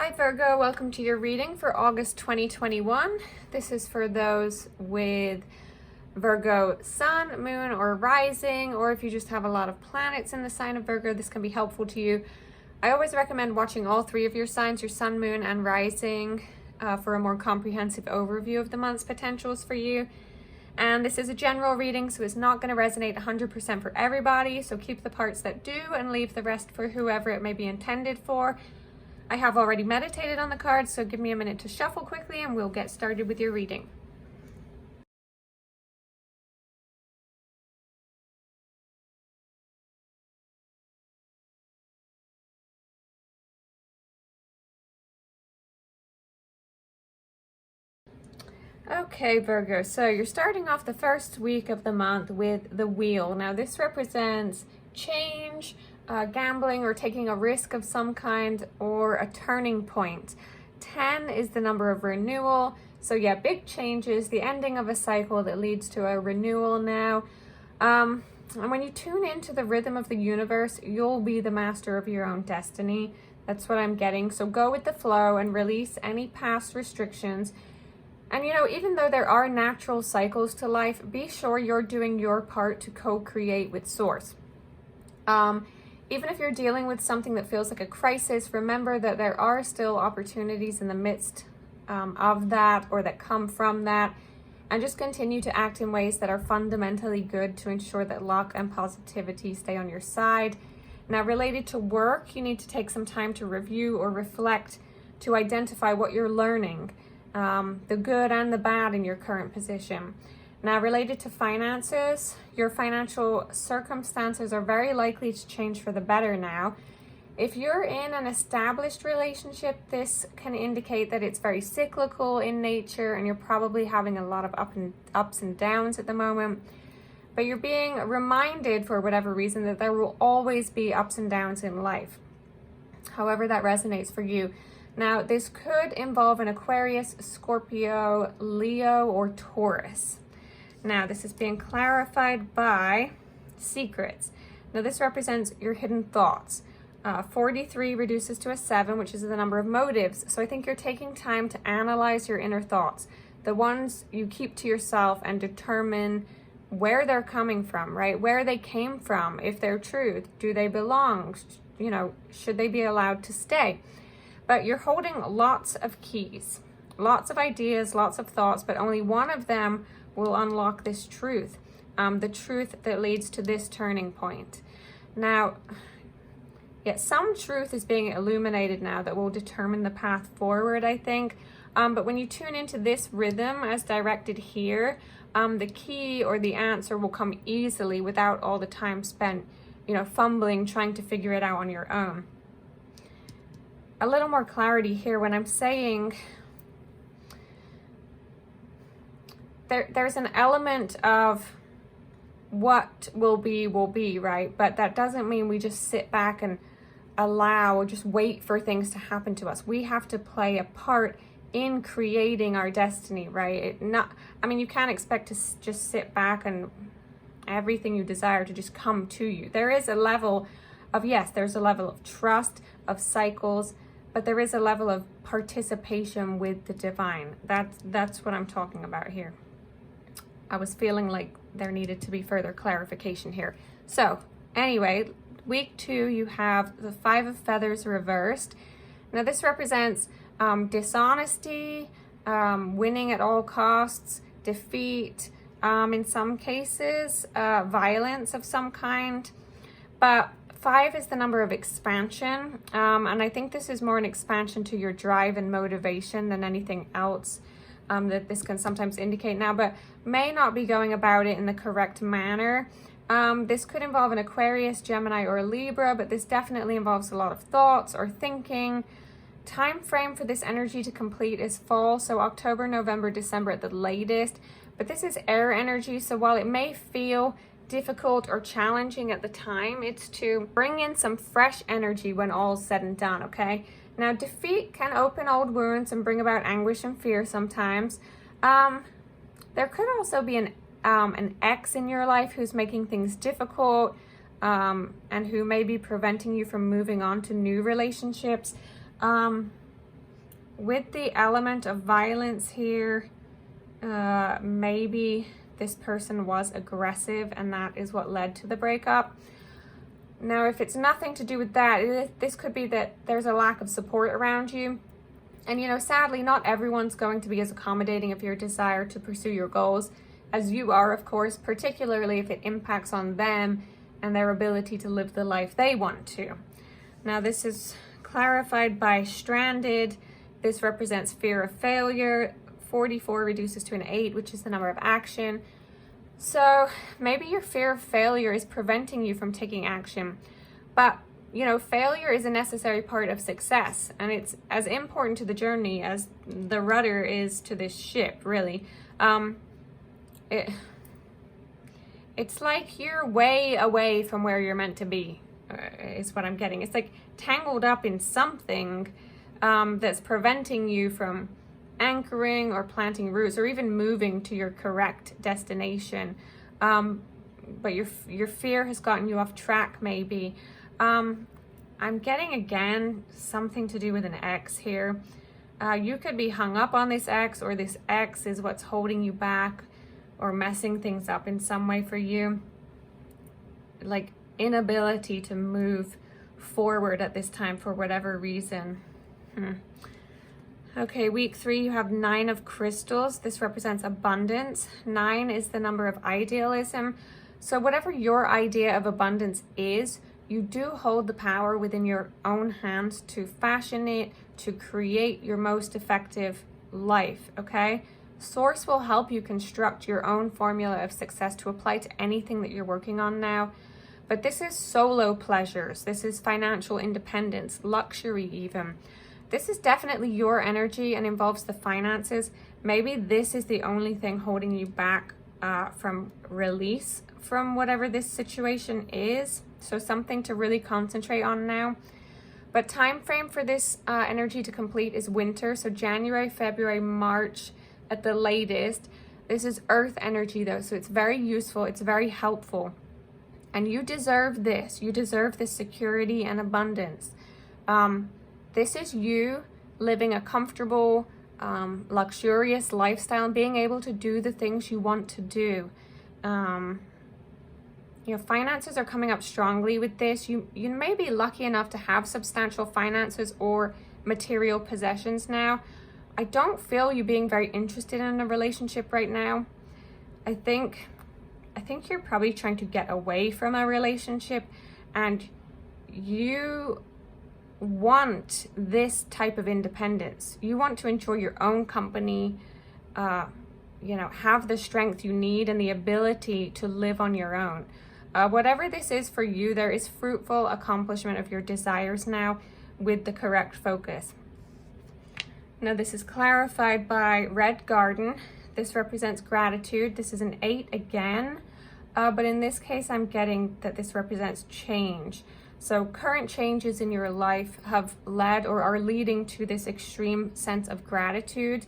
Hi Virgo, welcome to your reading for August 2021. This is for those with Virgo sun, moon, or rising, or if you just have a lot of planets in the sign of Virgo, this can be helpful to you. I always recommend watching all three of your signs, your sun, moon, and rising, for a more comprehensive overview of the month's potentials for you. And this is a general reading, so it's not going to resonate 100% for everybody, so keep the parts that do and leave the rest for whoever it may be intended for. I have already meditated on the cards, so give me a minute to shuffle quickly and we'll get started with your reading. Okay, Virgo, so you're starting off the first week of the month with the wheel. Now, this represents change, gambling, or taking a risk of some kind, or a turning point. 10 is the number of renewal. So yeah, big changes, the ending of a cycle that leads to a renewal now. And when you tune into the rhythm of the universe, you'll be the master of your own destiny. That's what I'm getting. So go with the flow and release any past restrictions. And even though there are natural cycles to life, be sure you're doing your part to co-create with Source. Even if you're dealing with something that feels like a crisis, remember that there are still opportunities in the midst of that, or that come from that, and just continue to act in ways that are fundamentally good to ensure that luck and positivity stay on your side. Now, related to work, you need to take some time to review or reflect to identify what you're learning, the good and the bad in your current position. Now, related to finances, your financial circumstances are very likely to change for the better now. If you're in an established relationship, this can indicate that it's very cyclical in nature and you're probably having a lot of ups and downs at the moment. But you're being reminded, for whatever reason, that there will always be ups and downs in life, however that resonates for you. Now, this could involve an Aquarius, Scorpio, Leo, or Taurus. Now, this is being clarified by secrets. Now, this represents your hidden thoughts. 43 reduces to a 7, which is the number of motives. So I think you're taking time to analyze your inner thoughts, the ones you keep to yourself, and determine where they're coming from, right? Where they came from, if they're true. Do they belong? Should they be allowed to stay? But you're holding lots of keys, lots of ideas, lots of thoughts, but only one of them will unlock this truth, the truth that leads to this turning point. Now, some truth is being illuminated now that will determine the path forward, I think. But when you tune into this rhythm as directed here, the key or the answer will come easily without all the time spent, fumbling, trying to figure it out on your own. A little more clarity here when I'm saying there's an element of what will be, right? But that doesn't mean we just sit back and allow or just wait for things to happen to us. We have to play a part in creating our destiny, right? You can't expect to just sit back and everything you desire to just come to you. There is a level of, there's a level of trust, of cycles, but there is a level of participation with the divine. That's what I'm talking about here. I was feeling like there needed to be further clarification here. So anyway, week 2, you have the 5 of Feathers reversed. Now, this represents dishonesty, winning at all costs, defeat, in some cases, violence of some kind. But 5 is the number of expansion, and I think this is more an expansion to your drive and motivation than anything else that this can sometimes indicate now, but may not be going about it in the correct manner. This could involve an Aquarius, Gemini, or a Libra, but this definitely involves a lot of thoughts or thinking. Time frame for this energy to complete is fall, so October, November, December at the latest. But this is air energy, so while it may feel difficult or challenging at the time, it's to bring in some fresh energy when all's said and done, okay? Now, defeat can open old wounds and bring about anguish and fear sometimes. There could also be an ex in your life who's making things difficult, and who may be preventing you from moving on to new relationships. with the element of violence here, maybe this person was aggressive and that is what led to the breakup. Now, if it's nothing to do with that, this could be that there's a lack of support around you. And, you know, sadly, not everyone's going to be as accommodating of your desire to pursue your goals as you are, of course, particularly if it impacts on them and their ability to live the life they want to. Now, this is clarified by stranded. This represents fear of failure. 44 reduces to an 8, which is the number of action. So maybe your fear of failure is preventing you from taking action. But, you know, failure is a necessary part of success. And it's as important to the journey as the rudder is to this ship, really. It's like you're way away from where you're meant to be, is what I'm getting. It's like tangled up in something that's preventing you from anchoring or planting roots or even moving to your correct destination. But your fear has gotten you off track, maybe. I'm getting, again, something to do with an ex here. You could be hung up on this ex, or this ex is what's holding you back or messing things up in some way for you. Like inability to move forward at this time for whatever reason. Okay, week 3, you have 9 of crystals. This represents abundance. 9 is the number of idealism. So whatever your idea of abundance is, you do hold the power within your own hands to fashion it, to create your most effective life, okay? Source will help you construct your own formula of success to apply to anything that you're working on now. But this is solo pleasures. This is financial independence, luxury even. This is definitely your energy and involves the finances. Maybe this is the only thing holding you back from release from whatever this situation is. So something to really concentrate on now. But time frame for this energy to complete is winter. So January, February, March at the latest. This is earth energy though. So it's very useful. It's very helpful. And you deserve this. You deserve this security and abundance. This is you living a comfortable, luxurious lifestyle and being able to do the things you want to do. You know, finances are coming up strongly with this. You may be lucky enough to have substantial finances or material possessions now. I don't feel you being very interested in a relationship right now. I think you're probably trying to get away from a relationship, and you want this type of independence. You want to enjoy your own company, you know, have the strength you need and the ability to live on your own. Whatever this is for you, there is fruitful accomplishment of your desires now with the correct focus. Now this is clarified by Red Garden. This represents gratitude. This is an 8 again, but in this case I'm getting that this represents change. So current changes in your life have led or are leading to this extreme sense of gratitude.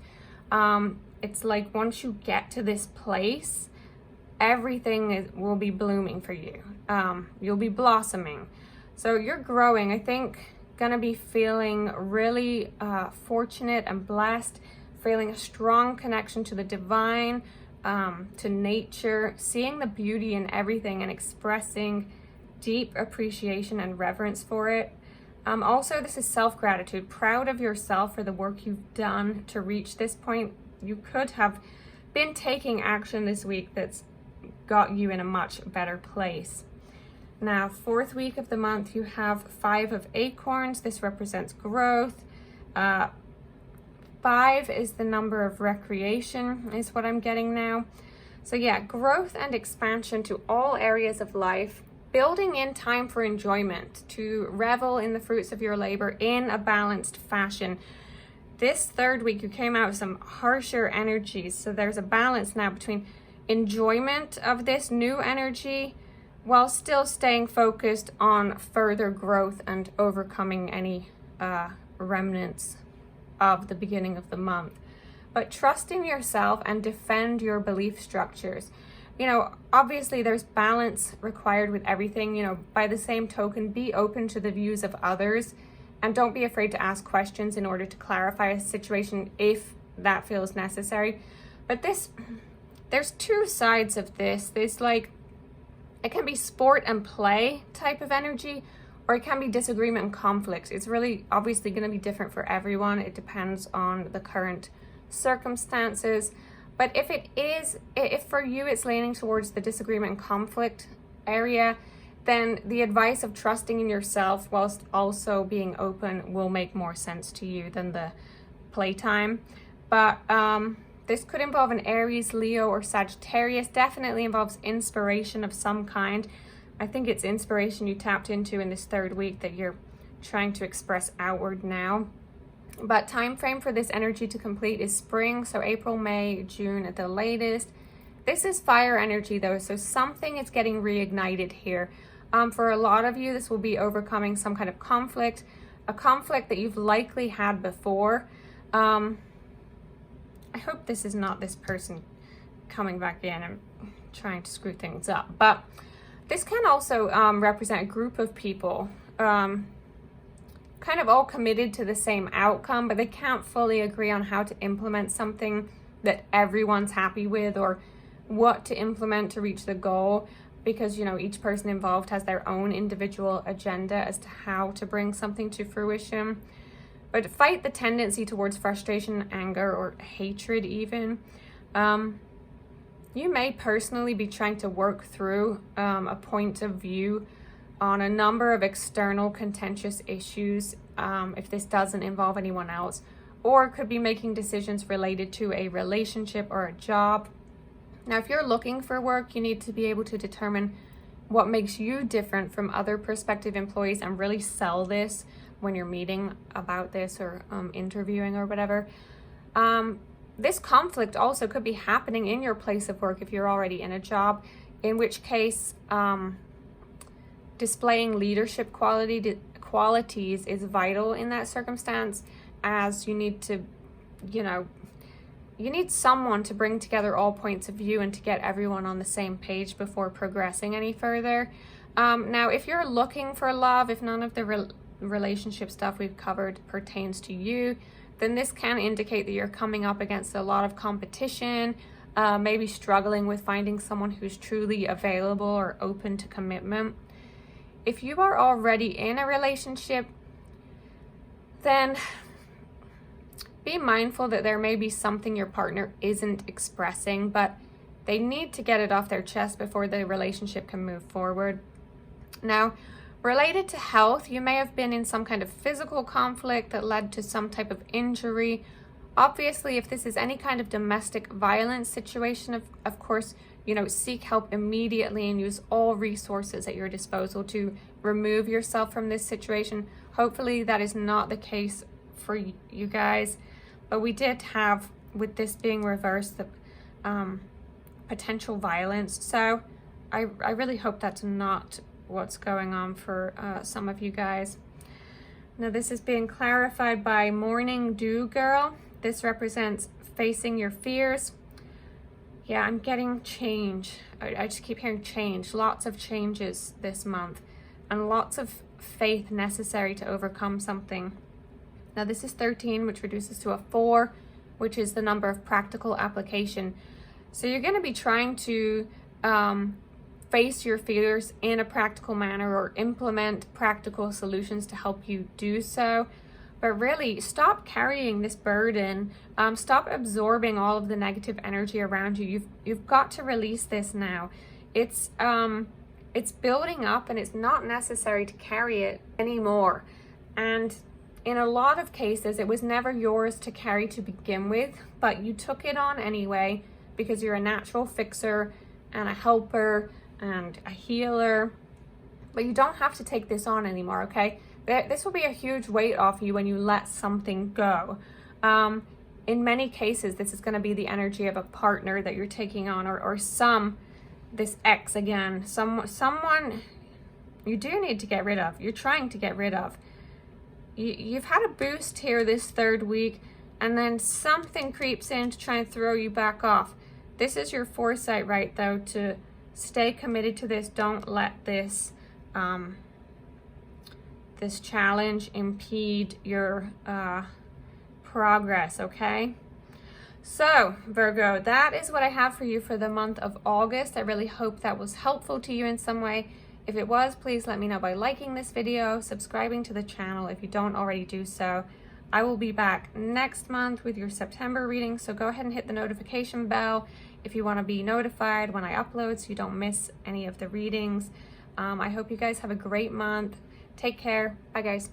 It's like once you get to this place, everything will be blooming for you. You'll be blossoming. So you're growing. I think gonna be feeling really fortunate and blessed, feeling a strong connection to the divine, to nature, seeing the beauty in everything and expressing deep appreciation and reverence for it. Also, this is self-gratitude, proud of yourself for the work you've done to reach this point. You could have been taking action this week that's got you in a much better place. Now, 4th week of the month, you have 5 of acorns. This represents growth. 5 is the number of recreation, is what I'm getting now. So yeah, growth and expansion to all areas of life. Building in time for enjoyment, to revel in the fruits of your labor in a balanced fashion. This 3rd week, you came out with some harsher energies. So there's a balance now between enjoyment of this new energy while still staying focused on further growth and overcoming any remnants of the beginning of the month. But trust in yourself and defend your belief structures. You know, obviously there's balance required with everything. You know, by the same token, be open to the views of others And don't be afraid to ask questions in order to clarify a situation if that feels necessary. But there's two sides of this. There's like, it can be sport and play type of energy, or it can be disagreement and conflict. It's really obviously going to be different for everyone. It depends on the current circumstances. But if for you it's leaning towards the disagreement and conflict area, then the advice of trusting in yourself whilst also being open will make more sense to you than the playtime. But this could involve an Aries, Leo, or Sagittarius. Definitely involves inspiration of some kind. I think it's inspiration you tapped into in this third week that you're trying to express outward now. But time frame for this energy to complete is spring, so April, May, June at the latest. This is fire energy though, so something is getting reignited here. For a lot of you, this will be overcoming some kind of conflict, a conflict that you've likely had before. I hope this is not this person coming back in and trying to screw things up. But this can also represent a group of people, kind of all committed to the same outcome, but they can't fully agree on how to implement something that everyone's happy with, or what to implement to reach the goal, because, you know, each person involved has their own individual agenda as to how to bring something to fruition. But fight the tendency towards frustration, anger, or hatred even. You may personally be trying to work through a point of view on a number of external contentious issues, if this doesn't involve anyone else, or could be making decisions related to a relationship or a job. Now, if you're looking for work, you need to be able to determine what makes you different from other prospective employees and really sell this when you're meeting about this, or interviewing or whatever. This conflict also could be happening in your place of work if you're already in a job, in which case displaying leadership qualities is vital in that circumstance, as you need to, you need someone to bring together all points of view and to get everyone on the same page before progressing any further. Now, if you're looking for love, if none of the relationship stuff we've covered pertains to you, then this can indicate that you're coming up against a lot of competition, maybe struggling with finding someone who's truly available or open to commitment. If you are already in a relationship, then be mindful that there may be something your partner isn't expressing, but they need to get it off their chest before the relationship can move forward. Now, related to health, you may have been in some kind of physical conflict that led to some type of injury. Obviously, if this is any kind of domestic violence situation, of course, seek help immediately and use all resources at your disposal to remove yourself from this situation. Hopefully that is not the case for you guys, but we did have, with this being reversed, the potential violence. So I really hope that's not what's going on for some of you guys. Now, this is being clarified by Morning Dew Girl. This represents facing your fears. Yeah, I'm getting change. I just keep hearing change. Lots of changes this month, and lots of faith necessary to overcome something. Now, this is 13, which reduces to a 4, which is the number of practical application. So you're going to be trying to face your fears in a practical manner, or implement practical solutions to help you do so. But really, stop carrying this burden. Stop absorbing all of the negative energy around you. You've got to release this now. It's building up, and it's not necessary to carry it anymore. And in a lot of cases, it was never yours to carry to begin with, but you took it on anyway because you're a natural fixer and a helper and a healer. But you don't have to take this on anymore, okay? This will be a huge weight off you when you let something go. In many cases, this is going to be the energy of a partner that you're taking on, or this ex again, someone you do need to get rid of. You're trying to get rid of. You've had a boost here this third week, and then something creeps in to try and throw you back off. This is your foresight, right, though, to stay committed to this. Don't let this this challenge impede your progress, okay? So, Virgo, that is what I have for you for the month of August. I really hope that was helpful to you in some way. If it was, please let me know by liking this video, subscribing to the channel if you don't already do so. I will be back next month with your September reading, so go ahead and hit the notification bell if you want to be notified when I upload so you don't miss any of the readings. I hope you guys have a great month. Take care. Bye, guys.